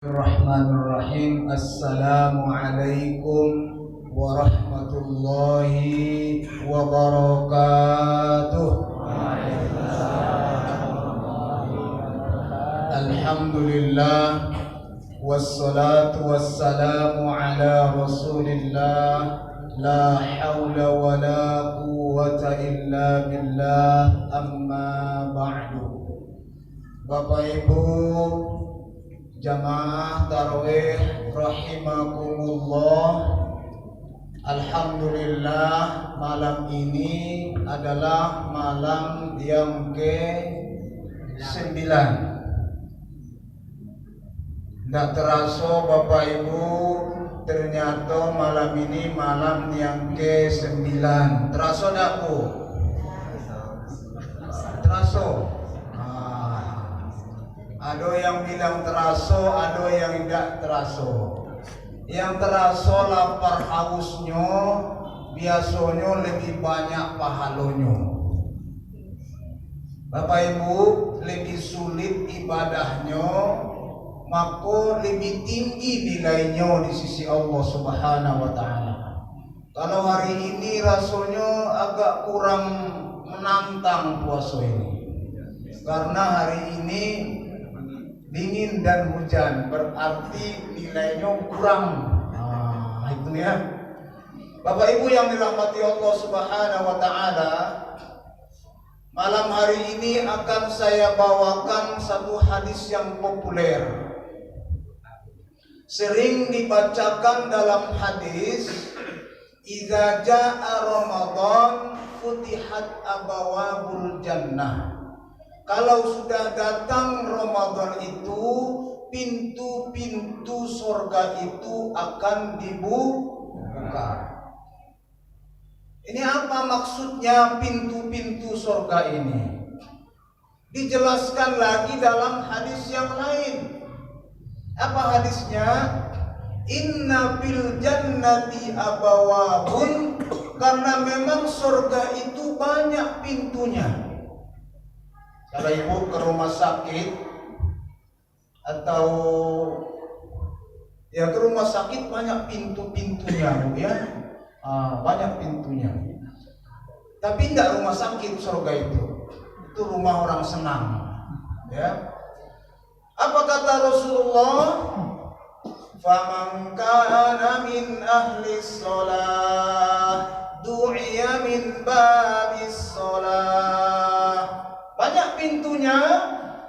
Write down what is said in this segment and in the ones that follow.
Bismillahirrahmanirrahim. Assalamualaikum warahmatullahi wabarakatuh. Alhamdulillah wassalatu wassalamu ala rasulillah. La hawla wa la quwwata illa billah. Amma ba'du. Bapak Ibu jamaah tarawih rahimakumullah, alhamdulillah malam ini adalah malam yang ke-9. Tidak terasa Bapak Ibu, ternyata malam ini malam yang ke-9. Terasa tidak Bu? Terasa? Ada yang bilang teraso, ada yang tidak teraso. Yang teraso lapar hausnya, biasanya lebih banyak pahalanya. Bapak Ibu, lebih sulit ibadahnya, maka lebih tinggi nilainya di sisi Allah Subhanahu wa Ta'ala. Kalau hari ini rasanya agak kurang menantang puasa ini, karena hari ini dingin dan hujan, berarti nilainya kurang. Itu ya. Bapak Ibu yang dirahmati Allah Subhanahu wa Ta'ala, malam hari ini akan saya bawakan satu hadis yang populer, sering dibacakan dalam hadis, idza jaa Ramadan futihat abawabul jannah. Kalau sudah datang Ramadan itu, pintu-pintu surga itu akan dibuka. Ini apa maksudnya pintu-pintu surga ini? Dijelaskan lagi dalam hadis yang lain. Apa hadisnya? Inna fil jannati abawabun, karena memang surga itu banyak pintunya. Kalau ibu ke rumah sakit atau ya ke rumah sakit, banyak pintu-pintunya Bu ya, banyak pintunya. Tapi tidak rumah sakit surga itu rumah orang senang ya. Apa kata Rasulullah? Faman kana min ahli shalah du'iya min babis shalah. Banyak pintunya.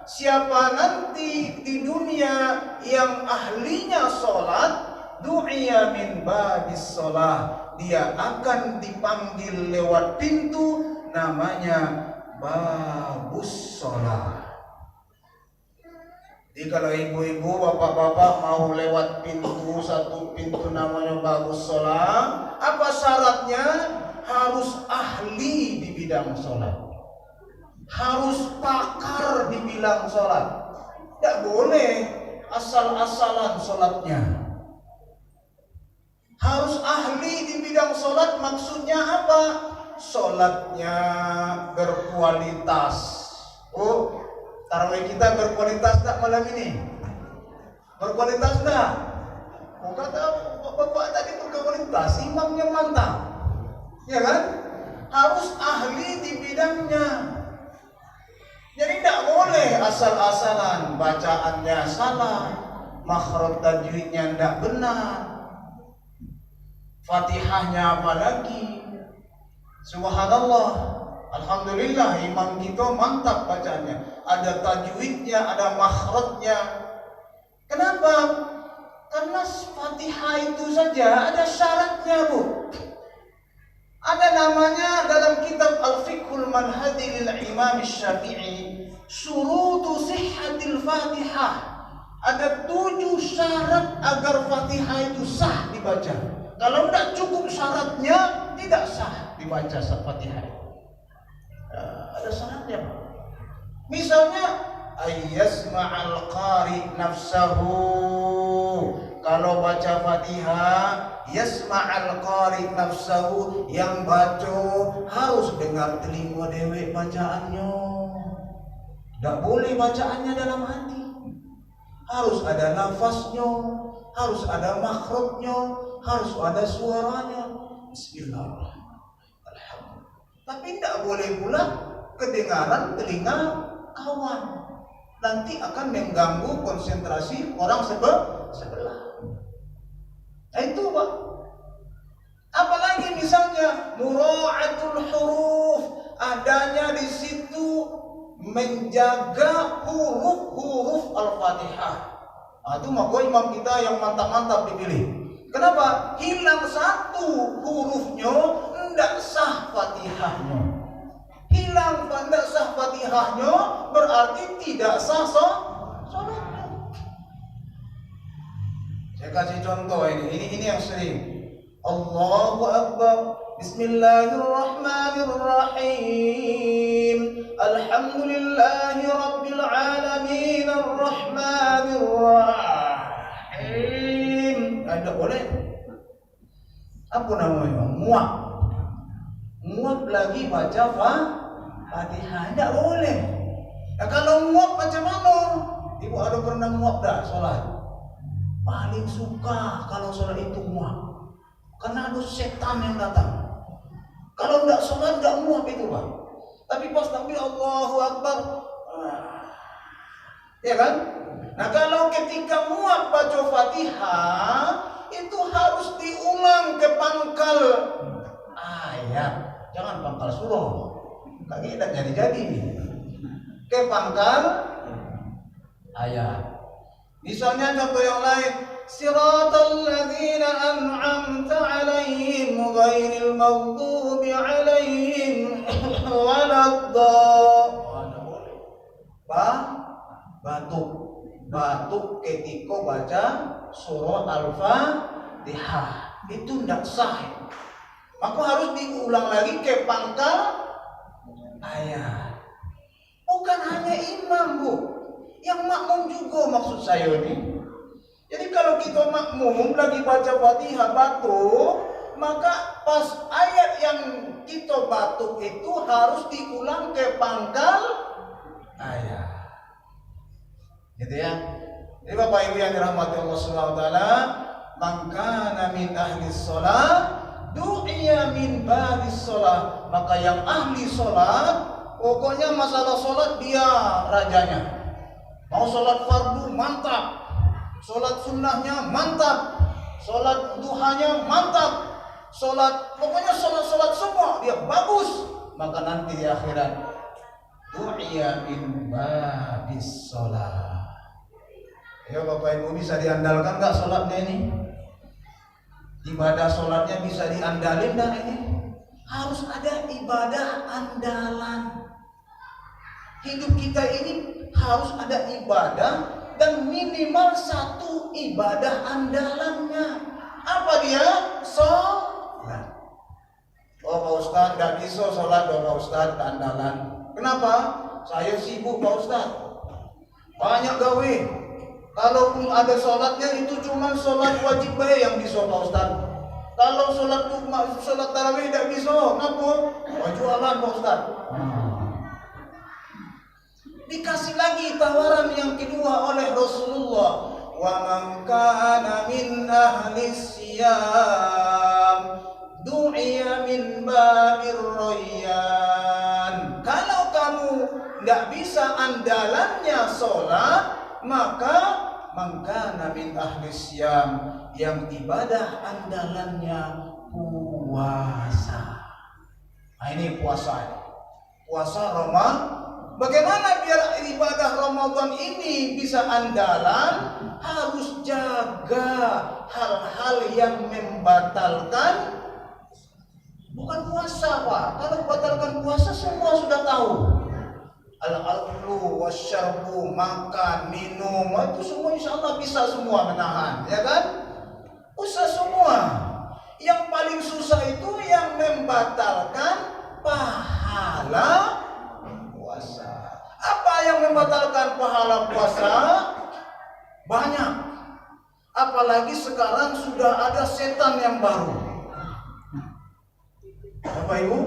Siapa nanti di dunia yang ahlinya sholat, du'iya min babis sholat, dia akan dipanggil lewat pintu namanya babus sholat. Jadi kalau ibu-ibu, bapak-bapak mau lewat pintu, satu pintu namanya babus sholat, apa syaratnya? Harus ahli di bidang sholat, harus pakar di bidang sholat. Tidak boleh asal-asalan sholatnya. Harus ahli di bidang sholat. Maksudnya apa? Sholatnya berkualitas. Oh, tarawih kita berkualitas tak malam ini? Berkualitas tak? Oh, kata bapak tadi berkualitas, imamnya mantap, ya kan? Harus ahli di bidangnya. Jadi tidak boleh asal-asalan, bacaannya salah, makhraj tajwidnya tidak benar, Fatihahnya apalagi. Subhanallah, alhamdulillah imam kita mantap bacaannya, ada tajwidnya, ada makhrajnya. Kenapa? Karena Fatihah itu saja ada syaratnya Bu. Ada namanya dalam kitab Al-Fiqhul Manhadi lil Imam Syafi'i, syurutu sihhatil Fatihah. Ada 7 syarat agar Fatihah itu sah dibaca. Kalau tidak cukup syaratnya, tidak sah dibaca Fatihah. Ada syaratnya Pak. Misalnya ayyasma'al qari nafsahu. Kalau baca Fatihah, yasma'al qari nafsahu, yang baca harus dengar telinga dewek bacaannya. Tidak boleh bacaannya dalam hati. harus ada nafasnya, harus ada makhrajnya, harus ada suaranya. Bismillahirrahmanirrahim. Alhamdulillah. Tapi tidak boleh pula kedengaran telinga kawan. Nanti akan mengganggu konsentrasi orang sebelah. Nah, itu Pak. Apalagi misalnya mura'atul huruf, adanya di situ menjaga huruf-huruf Al-Fatihah. Nah, itu makanya imam kita yang mantap-mantap dipilih. Kenapa? Hilang satu hurufnya, tidak sah Fatihahnya. Hilang tidak sah Fatihahnya, berarti tidak sah salatnya. Saya kasih contoh ini yang sering. Allahu Akbar. Bismillahirrahmanirrahim. Alhamdulillahi Rabbil Alamin Ar-Rahmanir Rahim. Tidak boleh. Apa namanya? Muak lagi baca Fatihah. Tidak boleh. Nah, kalau muak macam mana? Ibu ada pernah muak dah sholat? Paling suka kalau sholat itu muak, karena ada setan yang datang. Kalau tidak sholat tidak muak itu Pak. Tapi pas takbir Allahu Akbar, ya kan? Nah, kalau ketika muak baca Fatihah, itu harus diulang ke pangkal ayat, jangan pangkal surah. Kaki tidak jadi. Ke pangkal ayat. Misalnya contoh yang lain, siratal ladzina an'amta 'alaihim ghairil maghdubi 'alaihim waladdallin. Batuk ketika baca surah Al-Fatihah itu tidak sah. Maka harus diulang lagi ke pangkal ayat. Bukan hanya imam, Bu, yang makmum juga maksud saya ini. Jadi kalau kita makmum lagi baca Fatihah batuk, maka pas ayat yang kita batuk itu harus diulang ke pangkal ayat. Gitu ya. Jadi Bapak Ibu yang dirahmati Allah Subhanahu wa taala, man kana min ahli shalah du'iya min babis shalah. Maka yang ahli salat, pokoknya masalah salat dia rajanya. Mau sholat fardu mantap, sholat sunnahnya mantap, sholat duhanya mantap, pokoknya sholat semua dia bagus. Maka nanti di akhirat du'iya min babis sholat. Ya Bapak Ibu, bisa diandalkan gak sholatnya ini? Ibadah sholatnya bisa diandalin dan ini? Harus ada ibadah andalan. Hidup kita ini harus ada ibadah dan minimal satu ibadah andalannya. Apa dia? Sholat. Oh Pak Ustaz, tidak bisa sholat Pak Ustaz andalan. Kenapa? Saya sibuk Pak Ustaz, banyak gawe. Kalaupun ada sholatnya itu cuma sholat wajib baik yang bisa Pak Ustaz. Kalau sholat tarawih tidak bisa, kenapa? Jualan Pak Ustaz. Dikasih lagi tawaran yang kedua oleh Rasulullah, wa man kana min ahli siyam du'iya min babir rayyan. Kalau kamu tidak bisa andalannya sholat, maka man kana min ahli siyam, yang ibadah andalannya puasa. Nah, ini puasa Ramadan. Bagaimana biar ibadah Ramadan ini bisa andalan? Harus jaga hal-hal yang membatalkan. Bukan puasa Pak. Kalau membatalkan puasa semua sudah tahu. Al-aklu wasyarbu, makan, minum, itu semua insya Allah bisa semua menahan, ya kan? Bisa semua. Yang paling susah itu yang membatalkan pahala puasa. Apa yang membatalkan pahala puasa? Banyak. Apalagi sekarang sudah ada setan yang baru. Bapak Ibu,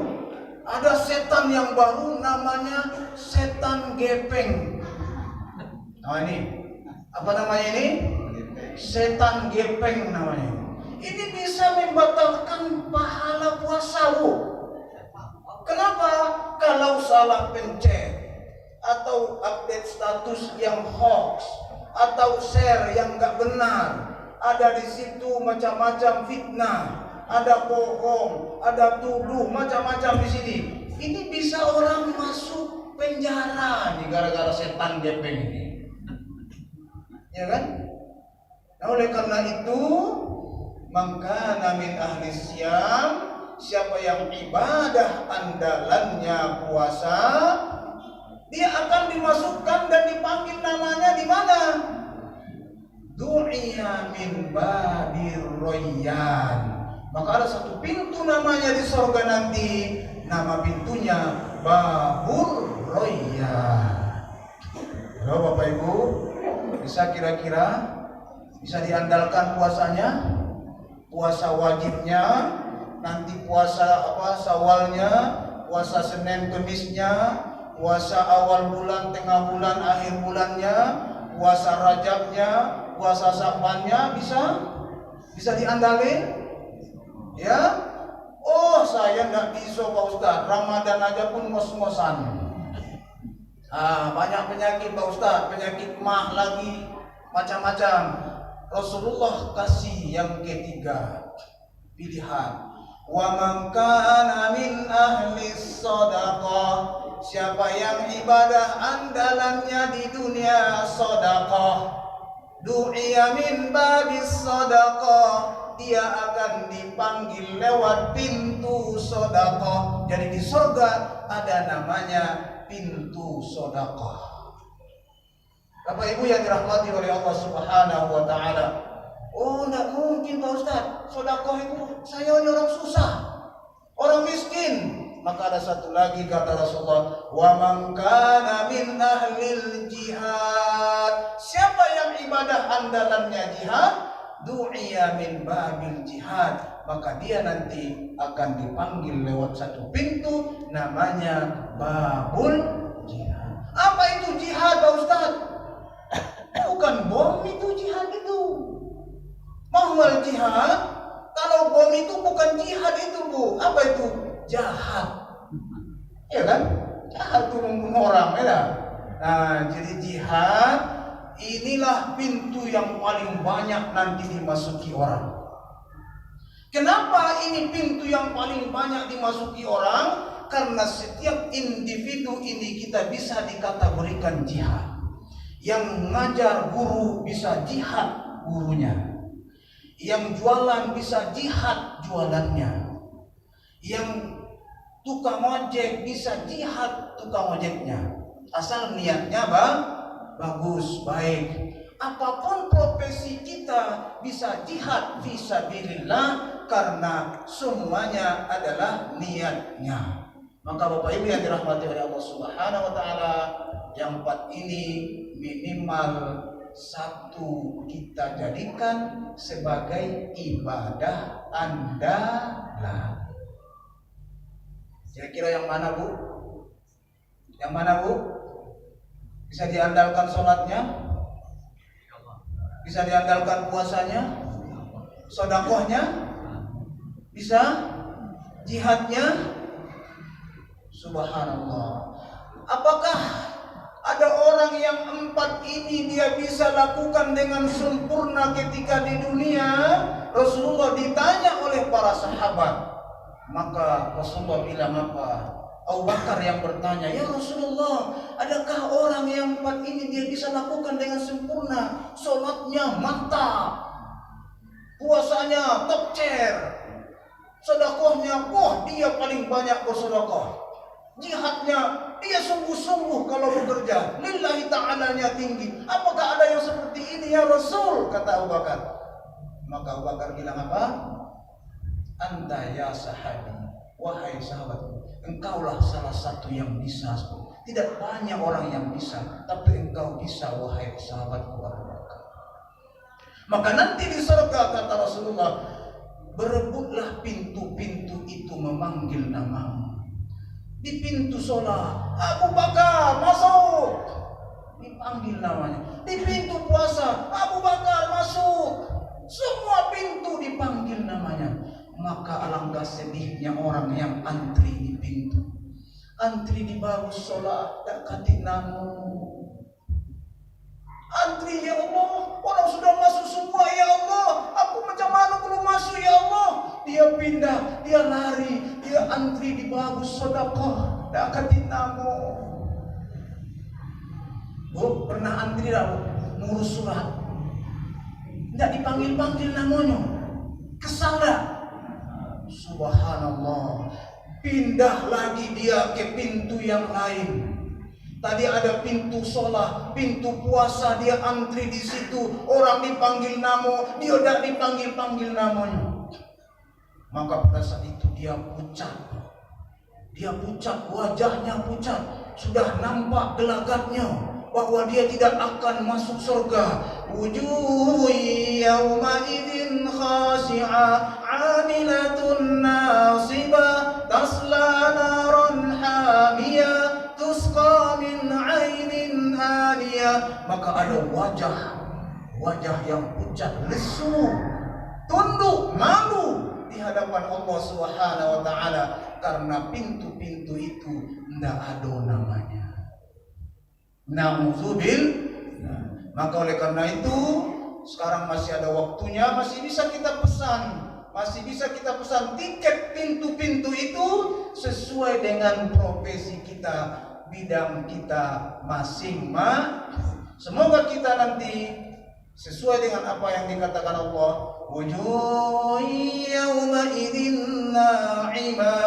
ada setan yang baru namanya setan gepeng. Nah ini, Apa namanya ini? Setan gepeng namanya. Ini bisa membatalkan pahala puasa, Bu. Kenapa? Kalau salah pencet atau update status yang hoax atau share yang nggak benar, ada di situ macam-macam fitnah, ada bohong, ada tuduh, macam-macam di sini. Ini bisa orang masuk penjara nih gara-gara setan gepeng ini, ya kan? Nah, oleh karena itu, maka min ahli syam, siapa yang ibadah andalannya puasa, dia akan dimasukkan dan dipanggil namanya di mana? Du'iya min babir royyan. Maka ada satu pintu namanya di surga nanti, nama pintunya Babur Royyan. Halo Bapak Ibu, bisa kira-kira bisa diandalkan puasanya? Puasa wajibnya, nanti puasa Syawalnya, puasa Senin Kemisnya, puasa awal bulan, tengah bulan, akhir bulannya, puasa Rajabnya, puasa Syabannya, bisa diandalin? Ya? Oh, saya nggak bisa Pak Ustadz, Ramadan aja pun ngos-ngosan. Banyak penyakit Pak Ustadz, penyakit mah lagi, macam-macam. Rasulullah kasih yang ketiga pilihan. Wa man kana min ahli shadaqah, siapa yang ibadah andalannya di dunia sedekah, du'iya min babis sedekah, dia akan dipanggil lewat pintu sedekah. Jadi di surga ada namanya pintu sedekah. Bapak Ibu yang dirahmati oleh Allah Subhanahu wa taala. Oh, enggak mungkin Pak Ustaz. Sedekah itu saya ini orang susah, orang miskin. Maka ada satu lagi kata Rasulullah, wa man kana min ahlil jihad, siapa yang ibadah andalannya jihad, du'iya min babil jihad, maka dia nanti akan dipanggil lewat satu pintu namanya babul jihad. Apa itu jihad Pak Ustaz? Bukan bom itu jihad itu. Mahwal jihad, kalau bom itu bukan jihad itu, Bu. Apa itu? Jahat. Ya kan? Jahat itu membunuh orang, ya. Nah, jadi jihad inilah pintu yang paling banyak nanti dimasuki orang. Kenapa ini pintu yang paling banyak dimasuki orang? Karena setiap individu ini kita bisa dikategorikan jihad. Yang mengajar guru bisa jihad gurunya. Yang jualan bisa jihad jualannya. Yang tukang ojek bisa jihad tukang ojeknya. Asal niatnya bagus, baik. Apapun profesi kita bisa jihad fisabilillah karena semuanya adalah niatnya. Maka Bapak Ibu yang dirahmati oleh Allah Subhanahu wa taala, yang empat ini minimal satu kita jadikan sebagai ibadah andalan. Kira-kira yang mana, Bu? Yang mana, Bu? Bisa diandalkan sholatnya? Bisa diandalkan puasanya? Sedekahnya? Bisa? Jihadnya? Subhanallah. Apakah ada orang yang empat ini dia bisa lakukan dengan sempurna ketika di dunia? Rasulullah ditanya oleh para sahabat. Maka Rasulullah bilang apa? Abu Bakar yang bertanya, ya Rasulullah, adakah orang yang empat ini dia bisa lakukan dengan sempurna? Sholatnya mantap, puasanya top chair, sedekahnya, wah dia paling banyak bersedekah, jihadnya dia sungguh-sungguh kalau bekerja, lillahi ta'alanya tinggi. Apakah ada yang seperti ini ya Rasul? Kata Abu Bakar. Maka Abu Bakar bilang apa? Anta ya sahabi, wahai sahabatku, engkaulah salah satu yang bisa. Tidak banyak orang yang bisa, tapi engkau bisa, wahai sahabatku Abu Bakar. Maka nanti di surga kata Rasulullah, berebutlah pintu-pintu itu memanggil namamu. Di pintu sholat, Abu Bakar masuk, dipanggil namanya. di pintu puasa, Abu Bakar masuk. Semua pintu dipanggil namanya. Maka alangkah sedihnya orang yang antri di pintu. Antri di bagus sholat, tak katik namu. Antri ya Allah, orang sudah masuk semua ya Allah. Aku macam mana belum masuk ya Allah? Dia pindah, dia lari, dia antri di bagus sedekah, tak katik namu. Bu, pernah antri dah ngurus surat, tidak dipanggil-panggil namanya, kesal dah. Subhanallah, pindah lagi dia ke pintu yang lain. Tadi ada pintu sholat, pintu puasa, dia antri di situ. Orang dipanggil nama, dia tidak dipanggil-panggil namanya. Maka pada saat itu dia pucat. Dia pucat, wajahnya pucat. Sudah nampak gelagatnya bahwa dia tidak akan masuk surga. Wujuh yawma idzin khashi'ah 'amilatun nasibah tasla naran hamiyah tusqa min 'ainin aniyah. Maka ada wajah yang pucat, lesu, tunduk, malu di hadapan Allah Subhanahu wa taala karena pintu-pintu itu tidak ada namanya. Nauzubil. Maka oleh karena itu sekarang masih ada waktunya, masih bisa kita pesan tiket pintu-pintu itu sesuai dengan profesi kita, bidang kita masing-masing. Semoga kita nanti sesuai dengan apa yang dikatakan Allah, wujuh yawma idzin na'imah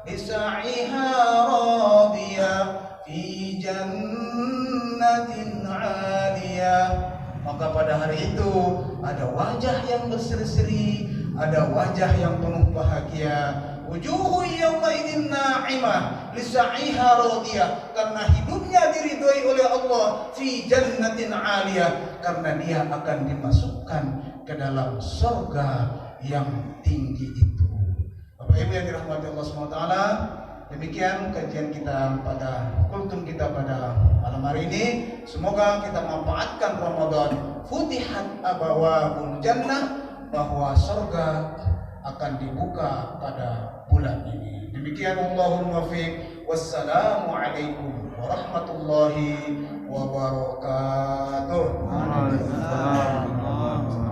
lisa'iha radiyah fi jannatin 'aliyah. Maka pada hari itu ada wajah yang berseri-seri, ada wajah yang penuh bahagia. Wujuhu yawma idzin na'imah lisa'iha radiyah, karena hidupnya diridhoi oleh Allah, fi jannatin 'aliyah, karena dia akan dimasukkan ke dalam surga yang tinggi itu. Bapak Ibu yang dirahmati Allah SWT, demikian kajian kita pada kultum kita pada malam hari ini. Semoga kita manfaatkan Ramadan. Futihat abawabul jannah, bahwa surga akan dibuka pada bulan ini. Demikian, Allahumma fiq. Wassalamu alaikum warahmatullahi wabarakatuh. Waalaikumsalam.